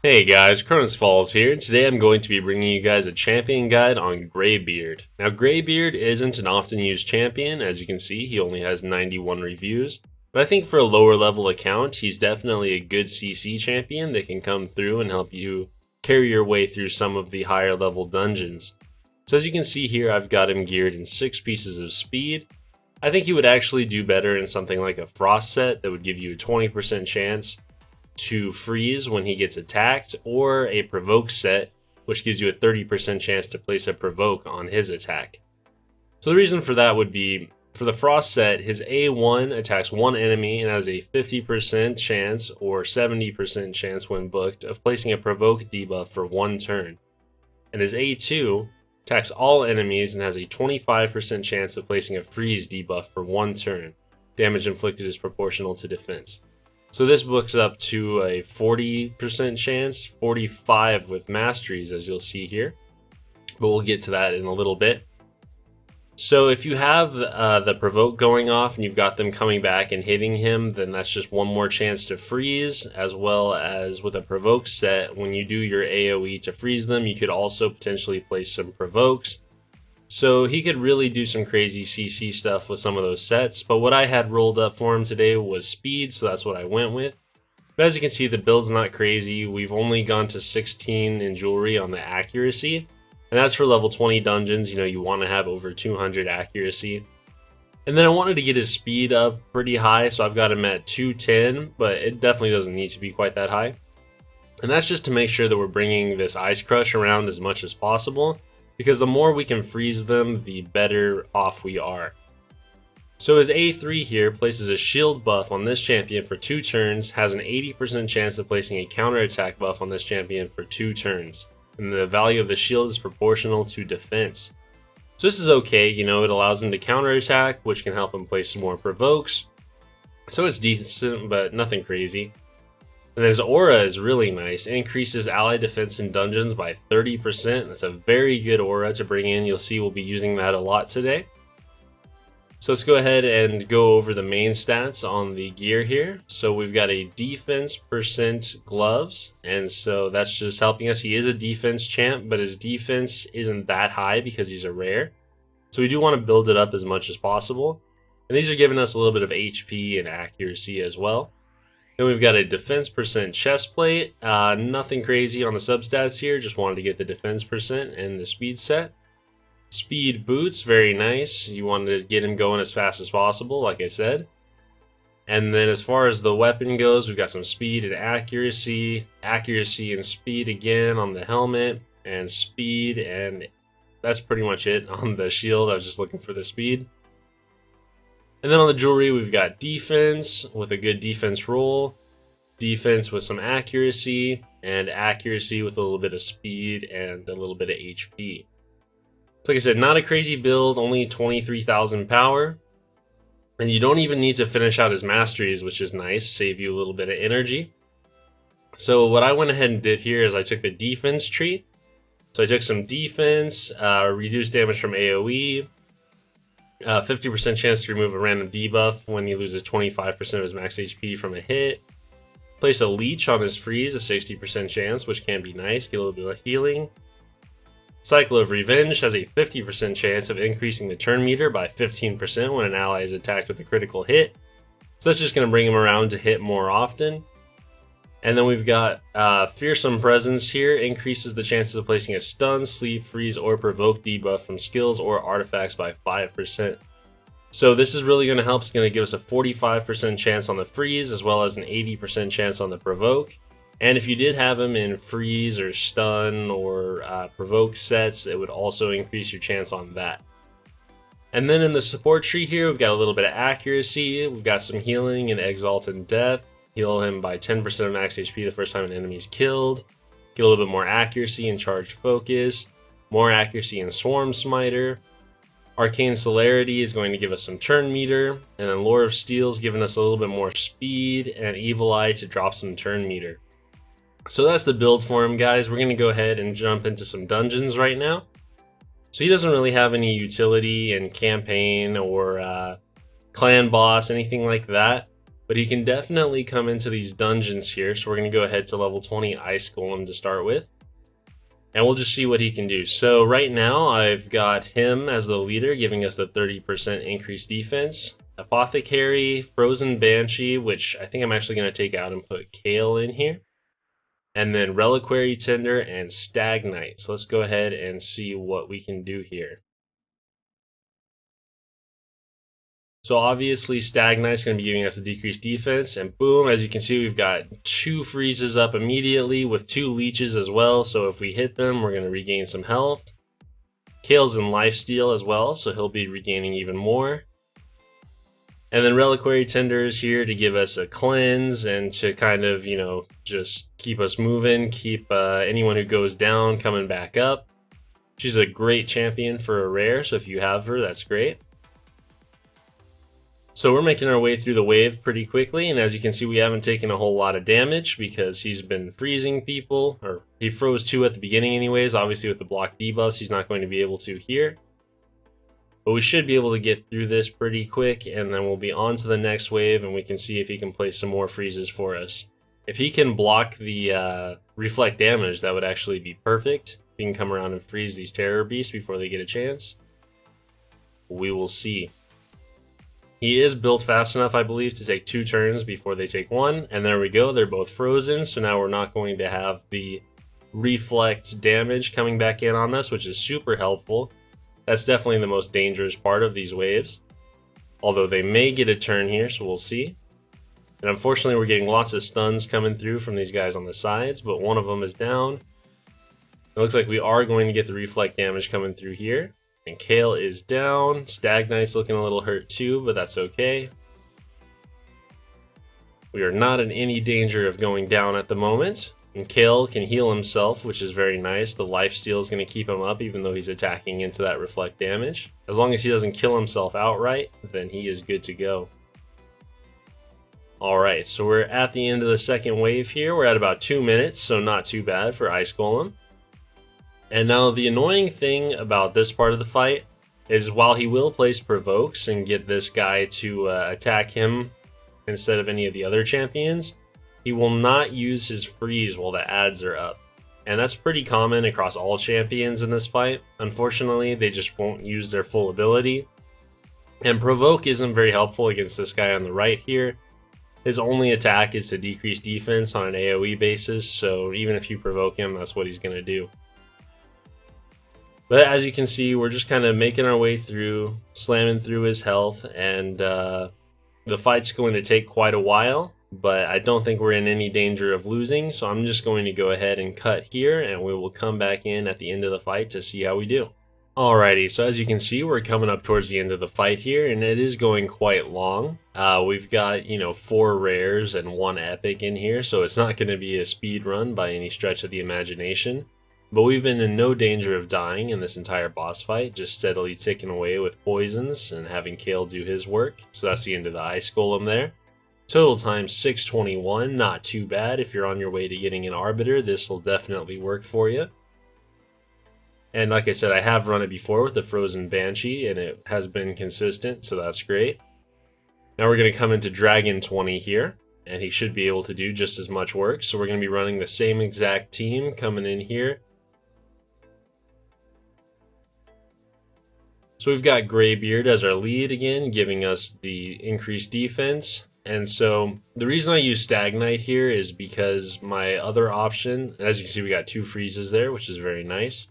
Hey guys, Cronus Falls here, and today I'm going to be bringing you guys a champion guide on Graybeard. Now Graybeard isn't an often used champion. As you can see, he only has 91 reviews, but I think for a lower level account, he's definitely a good CC champion that can come through and help you carry your way through some of the higher level dungeons. So as you can see here, I've got him geared in 6 pieces of speed. I think he would actually do better in something like a frost set that would give you a 20% chance to freeze when he gets attacked, or a provoke set, which gives you a 30% chance to place a provoke on his attack. So the reason for that would be, for the frost set, his A1 attacks one enemy and has a 50% chance or 70% chance when booked of placing a provoke debuff for 1 turn. And his A2 attacks all enemies and has a 25% chance of placing a freeze debuff for 1 turn. Damage inflicted is proportional to defense. So this books up to a 40% chance, 45 with Masteries, as you'll see here. But we'll get to that in a little bit. So if you have the provoke going off and you've got them coming back and hitting him, then that's just one more chance to freeze, as well as with a provoke set, when you do your AoE to freeze them, you could also potentially place some provokes. So he could really do some crazy CC stuff with some of those sets, but what I had rolled up for him today was speed, so that's what I went with. But as you can see, the build's not crazy. We've only gone to 16 in jewelry on the accuracy, and that's for level 20 dungeons. You know, you want to have over 200 accuracy. And then I wanted to get his speed up pretty high, so I've got him at 210, but it definitely doesn't need to be quite that high. And that's just to make sure that we're bringing this Ice Crush around as much as possible, because the more we can freeze them, the better off we are. So his A3 here places a shield buff on this champion for 2 turns, has an 80% chance of placing a counterattack buff on this champion for 2 turns, and the value of the shield is proportional to defense. So this is okay, you know, it allows him to counterattack, which can help him place some more provokes. So it's decent, but nothing crazy. And his aura is really nice. It increases ally defense in dungeons by 30%. That's a very good aura to bring in. You'll see we'll be using that a lot today. So let's go ahead and go over the main stats on the gear here. So we've got a defense percent gloves, and so that's just helping us. He is a defense champ, but his defense isn't that high because he's a rare. So we do want to build it up as much as possible. And these are giving us a little bit of HP and accuracy as well. Then we've got a defense percent chest plate. Nothing crazy on the substats here, just wanted to get the defense percent and the speed set. Speed boots, very nice. You wanted to get him going as fast as possible, like I said. And then as far as the weapon goes, we've got some speed and accuracy. Accuracy and speed again on the helmet, and speed, and that's pretty much it on the shield. I was just looking for the speed. And then on the jewelry, we've got defense with a good defense roll, defense with some accuracy, and accuracy with a little bit of speed and a little bit of HP. So like I said, not a crazy build, only 23,000 power. And you don't even need to finish out his masteries, which is nice, save you a little bit of energy. So what I went ahead and did here is I took the defense tree. So I took some defense, reduced damage from AoE, 50% chance to remove a random debuff when he loses 25% of his max HP from a hit. Place a leech on his freeze, a 60% chance, which can be nice, get a little bit of healing. Cycle of Revenge has a 50% chance of increasing the turn meter by 15% when an ally is attacked with a critical hit. So that's just going to bring him around to hit more often. And then we've got Fearsome Presence here, increases the chances of placing a stun, sleep, freeze, or provoke debuff from skills or artifacts by 5%. So this is really going to help. It's going to give us a 45% chance on the freeze, as well as an 80% chance on the provoke. And if you did have him in freeze or stun or provoke sets, it would also increase your chance on that. And then in the support tree here, we've got a little bit of accuracy. We've got some healing and Exalted Death. Heal him by 10% of max HP the first time an enemy is killed. Get a little bit more accuracy and Charged Focus. More accuracy in Swarm Smiter. Arcane Celerity is going to give us some turn meter. And then Lore of Steel is giving us a little bit more speed. And Evil Eye to drop some turn meter. So that's the build for him, guys. We're going to go ahead and jump into some dungeons right now. So he doesn't really have any utility in campaign or clan boss, anything like that. But he can definitely come into these dungeons here, so we're going to go ahead to level 20 Ice Golem to start with. And we'll just see what he can do. So right now, I've got him as the leader, giving us the 30% increased defense. Apothecary, Frozen Banshee, which I think I'm actually going to take out and put Kale in here. And then Reliquary Tinder and Stagnite. So let's go ahead and see what we can do here. So obviously Stagnite's going to be giving us a decreased defense, and boom, as you can see, we've got 2 freezes up immediately with 2 leeches as well, so if we hit them, we're going to regain some health. Kale's in lifesteal as well, so he'll be regaining even more. And then Reliquary Tinder is here to give us a cleanse and to kind of, just keep us moving, keep anyone who goes down coming back up. She's a great champion for a rare, so if you have her, that's great. So we're making our way through the wave pretty quickly, and as you can see, we haven't taken a whole lot of damage because he's been freezing people, or he froze 2 at the beginning anyways. Obviously with the block debuffs, he's not going to be able to here. But we should be able to get through this pretty quick, and then we'll be on to the next wave, and we can see if he can place some more freezes for us. If he can block the reflect damage, that would actually be perfect. He can come around and freeze these terror beasts before they get a chance. We will see. He is built fast enough, I believe, to take 2 turns before they take 1. And there we go. They're both frozen. So now we're not going to have the reflect damage coming back in on us, which is super helpful. That's definitely the most dangerous part of these waves. Although they may get a turn here, so we'll see. And unfortunately, we're getting lots of stuns coming through from these guys on the sides, but one of them is down. It looks like we are going to get the reflect damage coming through here. And Kale is down. Stagnite's looking a little hurt too, but that's okay. We are not in any danger of going down at the moment. And Kale can heal himself, which is very nice. The lifesteal is going to keep him up even though he's attacking into that reflect damage. As long as he doesn't kill himself outright, then he is good to go. Alright, so we're at the end of the second wave here. We're at about 2 minutes, so not too bad for Ice Golem. And now the annoying thing about this part of the fight is while he will place provokes and get this guy to attack him instead of any of the other champions, he will not use his freeze while the ads are up. And that's pretty common across all champions in this fight. Unfortunately, they just won't use their full ability. And provoke isn't very helpful against this guy on the right here. His only attack is to decrease defense on an AoE basis, so even if you provoke him, that's what he's going to do. But as you can see, we're just kind of making our way through, slamming through his health, and the fight's going to take quite a while, but I don't think we're in any danger of losing, so I'm just going to go ahead and cut here, and we will come back in at the end of the fight to see how we do. Alrighty, so as you can see, we're coming up towards the end of the fight here, and it is going quite long. We've got, 4 rares and 1 epic in here, so it's not going to be a speed run by any stretch of the imagination. But we've been in no danger of dying in this entire boss fight, just steadily ticking away with poisons and having Kale do his work. So that's the end of the Ice Golem there. Total time 621, not too bad. If you're on your way to getting an Arbiter, this will definitely work for you. And like I said, I have run it before with the Frozen Banshee, and it has been consistent, so that's great. Now we're going to come into Dragon 20 here, and he should be able to do just as much work. So we're going to be running the same exact team coming in here. So we've got Graybeard as our lead again, giving us the increased defense. And so the reason I use Stagnite here is because my other option, as you can see, we got 2 freezes there, which is very nice.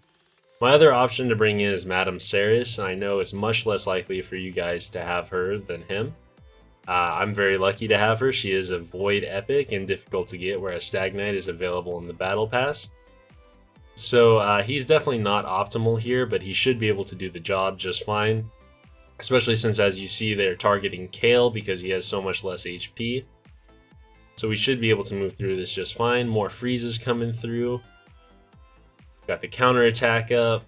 My other option to bring in is Masteries, and I know it's much less likely for you guys to have her than him. I'm very lucky to have her. She is a Void Epic and difficult to get, whereas Stagnite is available in the Battle Pass. So he's definitely not optimal here, but he should be able to do the job just fine. Especially since, as you see, they're targeting Kale because he has so much less HP. So we should be able to move through this just fine. More freezes coming through. Got the counter attack up.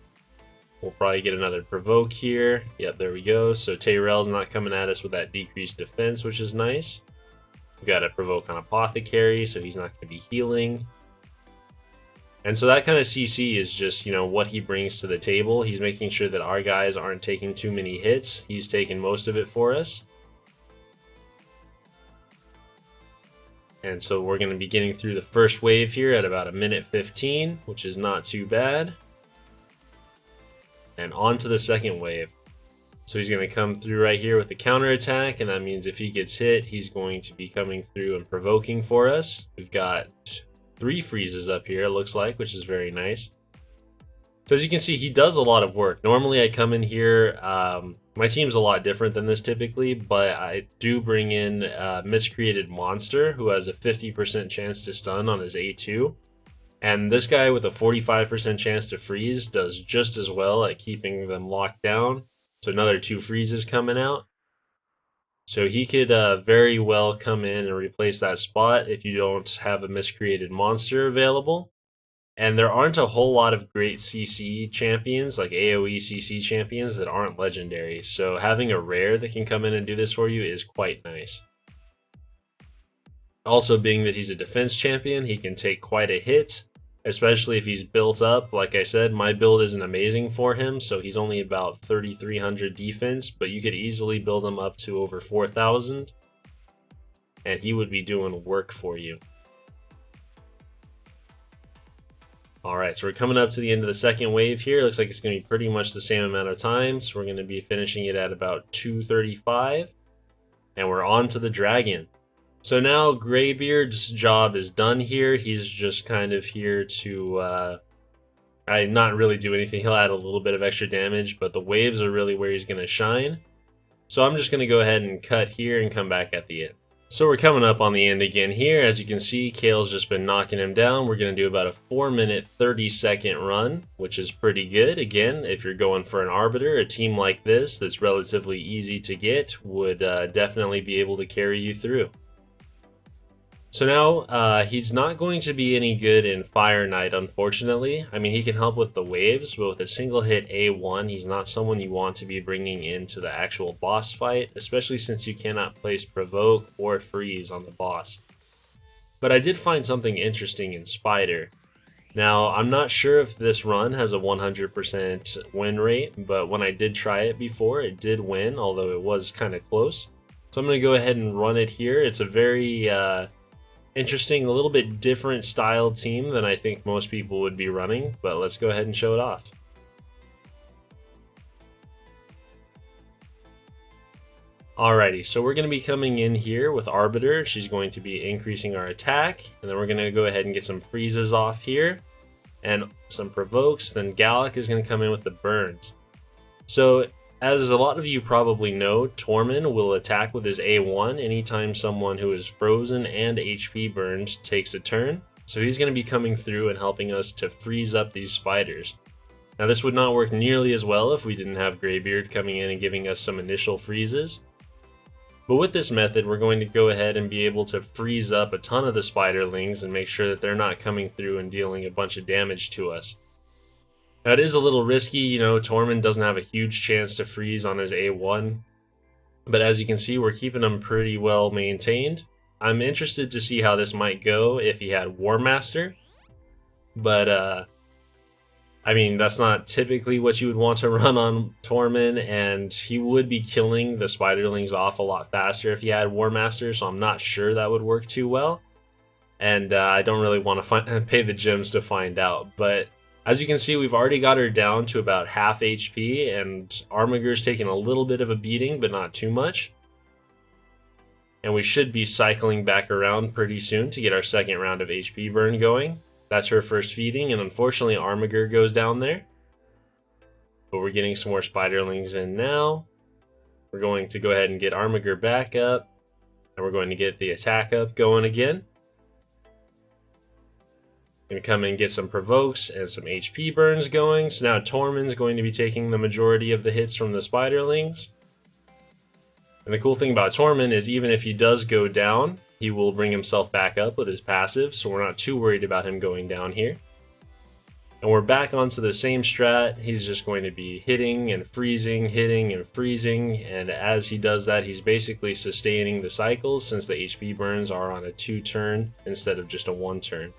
We'll probably get another provoke here. Yep, there we go. So Tyrell's not coming at us with that decreased defense, which is nice. We've got a provoke on Apothecary, so he's not going to be healing. And so that kind of CC is just, what he brings to the table. He's making sure that our guys aren't taking too many hits. He's taking most of it for us. And so we're going to be getting through the first wave here at about 1:15, which is not too bad. And on to the second wave. So he's going to come through right here with a counterattack, and that means if he gets hit, he's going to be coming through and provoking for us. We've got 3 freezes up here, it looks like, which is very nice. So as you can see, he does a lot of work. Normally I come in here, my team's a lot different than this typically, but I do bring in Miscreated Monster, who has a 50% chance to stun on his A2. And this guy with a 45% chance to freeze does just as well at keeping them locked down. So another 2 freezes coming out. So he could very well come in and replace that spot if you don't have a Miscreated Monster available. And there aren't a whole lot of great CC champions, like AoE CC champions, that aren't legendary. So having a rare that can come in and do this for you is quite nice. Also, being that he's a defense champion, he can take quite a hit, especially if he's built up. Like I said, my build isn't amazing for him, so he's only about 3,300 defense, but you could easily build him up to over 4,000, and he would be doing work for you. Alright, so we're coming up to the end of the second wave here. Looks like it's going to be pretty much the same amount of time, so we're going to be finishing it at about 2:35, and we're on to the dragon. So now Graybeard's job is done here. He's just kind of here to not really do anything. He'll add a little bit of extra damage, but the waves are really where he's going to shine. So I'm just going to go ahead and cut here and come back at the end. So we're coming up on the end again here. As you can see, Kale's just been knocking him down. We're going to do about a 4-minute, 30-second run, which is pretty good. Again, if you're going for an Arbiter, a team like this that's relatively easy to get would definitely be able to carry you through. So now, he's not going to be any good in Fire Knight, unfortunately. I mean, he can help with the waves, but with a single hit A1, he's not someone you want to be bringing into the actual boss fight, especially since you cannot place Provoke or Freeze on the boss. But I did find something interesting in Spider. Now, I'm not sure if this run has a 100% win rate, but when I did try it before, it did win, although it was kind of close. So I'm going to go ahead and run it here. It's a very interesting, a little bit different style team than I think most people would be running, but let's go ahead and show it off. Alrighty, so we're going to be coming in here with Arbiter. She's going to be increasing our attack, and then we're going to go ahead and get some freezes off here, and some provokes. Then Gallic is going to come in with the burns. So, as a lot of you probably know, Tormund will attack with his A1 anytime someone who is frozen and HP burned takes a turn. So he's going to be coming through and helping us to freeze up these spiders. Now this would not work nearly as well if we didn't have Graybeard coming in and giving us some initial freezes. But with this method, we're going to go ahead and be able to freeze up a ton of the spiderlings and make sure that they're not coming through and dealing a bunch of damage to us. Now it is a little risky, you know, Tormund doesn't have a huge chance to freeze on his A1, but as you can see, we're keeping him pretty well maintained. I'm interested to see how this might go if he had War Master, but I mean, that's not typically what you would want to run on Tormund, and he would be killing the spiderlings off a lot faster if he had War Master, so I'm not sure that would work too well, and I don't really want to pay the gems to find out, but as you can see, we've already got her down to about half HP, and Armiger's taking a little bit of a beating, but not too much. And we should be cycling back around pretty soon to get our second round of HP burn going. That's her first feeding, and unfortunately Armiger goes down there. But we're getting some more spiderlings in now. We're going to go ahead and get Armiger back up, and we're going to get the attack up going again. Going to come in and get some provokes and some HP burns going. So now Tormund's going to be taking the majority of the hits from the spiderlings. And the cool thing about Tormund is even if he does go down, he will bring himself back up with his passive, so we're not too worried about him going down here. And we're back onto the same strat. He's just going to be hitting and freezing, and as he does that, he's basically sustaining the cycles since the HP burns are on a 2-turn instead of just a 1-turn.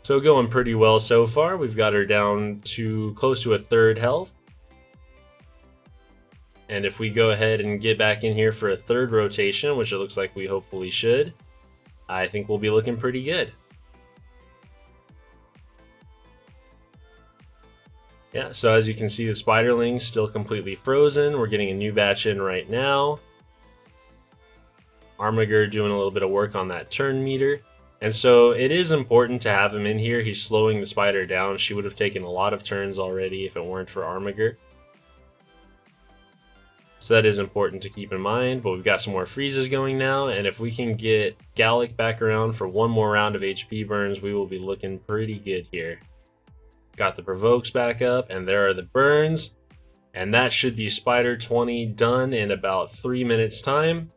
So going pretty well so far. We've got her down to close to a third health. And if we go ahead and get back in here for a third rotation, which it looks like we hopefully should, I think we'll be looking pretty good. Yeah, so as you can see, the spiderling's still completely frozen. We're getting a new batch in right now. Armiger doing a little bit of work on that turn meter. And so it is important to have him in here. He's slowing the spider down. She would have taken a lot of turns already if it weren't for Armiger. So that is important to keep in mind, but we've got some more freezes going now, and if we can get Gallic back around for one more round of HP burns, we will be looking pretty good here. Got the provokes back up, and there are the burns, and that should be Spider 20 done in about 3 minutes time.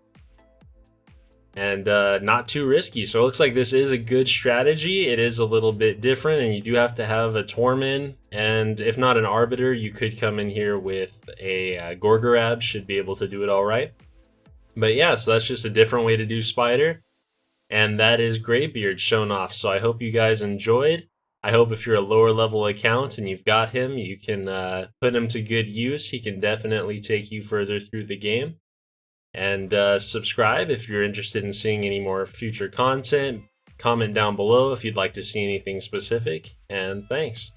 And not too risky, so it looks like this is a good strategy. It is a little bit different, and you do have to have a Tormin, and if not an Arbiter, you could come in here with a Gorgorab, should be able to do it all right. But yeah, so that's just a different way to do Spider, and that is Graybeard shown off. So I hope you guys enjoyed. I hope if you're a lower level account and you've got him, you can put him to good use. He can definitely take you further through the game. And subscribe if you're interested in seeing any more future content. Comment down below if you'd like to see anything specific, and thanks.